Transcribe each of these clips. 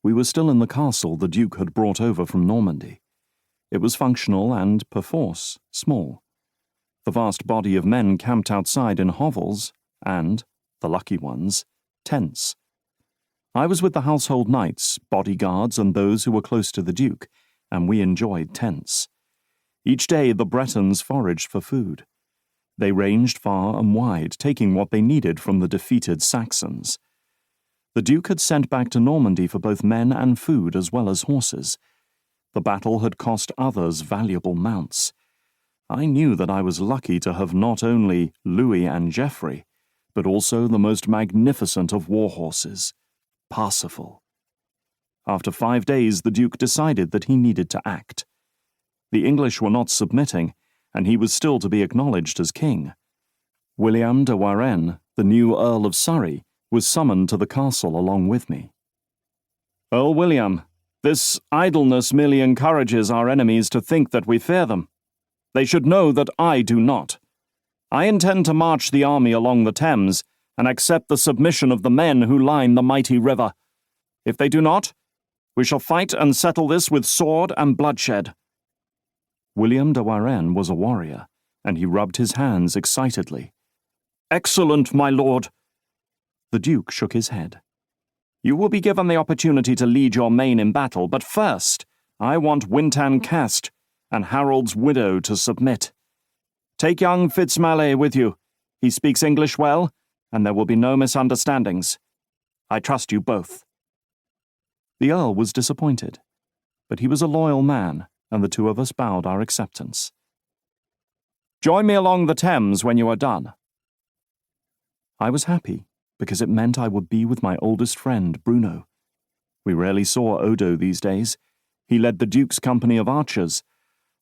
We were still in the castle the Duke had brought over from Normandy. It was functional and, perforce, small. The vast body of men camped outside in hovels and, the lucky ones, tents. I was with the household knights, bodyguards, and those who were close to the Duke, and we enjoyed tents. Each day the Bretons foraged for food. They ranged far and wide, taking what they needed from the defeated Saxons. The Duke had sent back to Normandy for both men and food as well as horses. The battle had cost others valuable mounts. I knew that I was lucky to have not only Louis and Geoffrey, but also the most magnificent of war horses, Parsifal. After 5 days, the Duke decided that he needed to act. The English were not submitting, and he was still to be acknowledged as king. William de Warenne, the new Earl of Surrey, was summoned to the castle along with me. "Earl William, this idleness merely encourages our enemies to think that we fear them. They should know that I do not. I intend to march the army along the Thames and accept the submission of the men who line the mighty river. If they do not, we shall fight and settle this with sword and bloodshed." William de Warenne was a warrior, and he rubbed his hands excitedly. "Excellent, my lord." The Duke shook his head. "You will be given the opportunity to lead your men in battle, but first, I want Wintan Cast and Harold's widow to submit. Take young Fitz Malet with you. He speaks English well, and there will be no misunderstandings. I trust you both." The Earl was disappointed, but he was a loyal man, and the two of us bowed our acceptance. "Join me along the Thames when you are done." I was happy, because it meant I would be with my oldest friend, Bruno. We rarely saw Odo these days. He led the Duke's company of archers.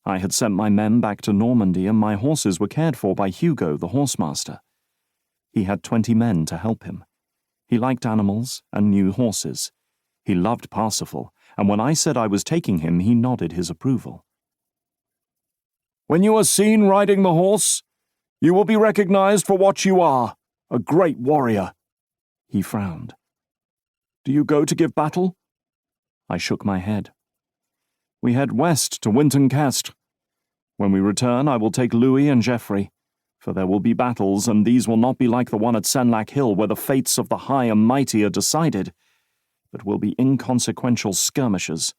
I had sent my men back to Normandy, and my horses were cared for by Hugo, the horsemaster. He had 20 men to help him. He liked animals and knew horses. He loved Parsifal, and when I said I was taking him, he nodded his approval. "When you are seen riding the horse, you will be recognized for what you are, a great warrior." He frowned. "Do you go to give battle?" I shook my head. "We head west to Winton Cast. When we return, I will take Louis and Geoffrey, for there will be battles, and these will not be like the one at Senlac Hill, where the fates of the high and mighty are decided, but will be inconsequential skirmishes.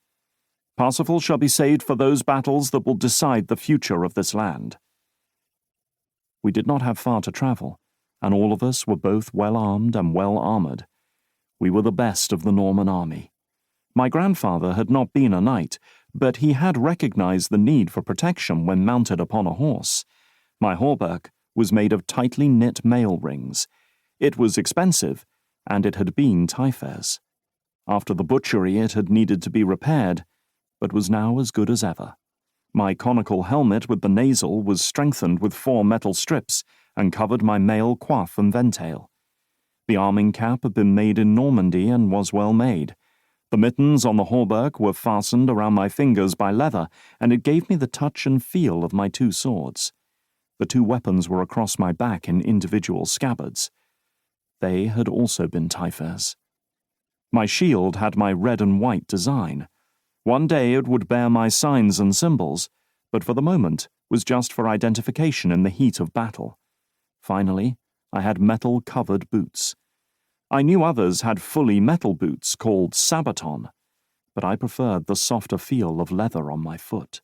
Parsifal shall be saved for those battles that will decide the future of this land." We did not have far to travel, and all of us were both well-armed and well-armoured. We were the best of the Norman army. My grandfather had not been a knight, but he had recognized the need for protection when mounted upon a horse. My hauberk was made of tightly knit mail rings. It was expensive, and it had been Taillefer's. After the butchery it had needed to be repaired, but was now as good as ever. My conical helmet with the nasal was strengthened with 4 metal strips, and covered my mail coif and ventail. The arming cap had been made in Normandy and was well made. The mittens on the hauberk were fastened around my fingers by leather, and it gave me the touch and feel of my 2 swords. The 2 weapons were across my back in individual scabbards. They had also been Taillefer's. My shield had my red and white design. One day it would bear my signs and symbols, but for the moment was just for identification in the heat of battle. Finally, I had metal-covered boots. I knew others had fully metal boots called sabaton, but I preferred the softer feel of leather on my foot.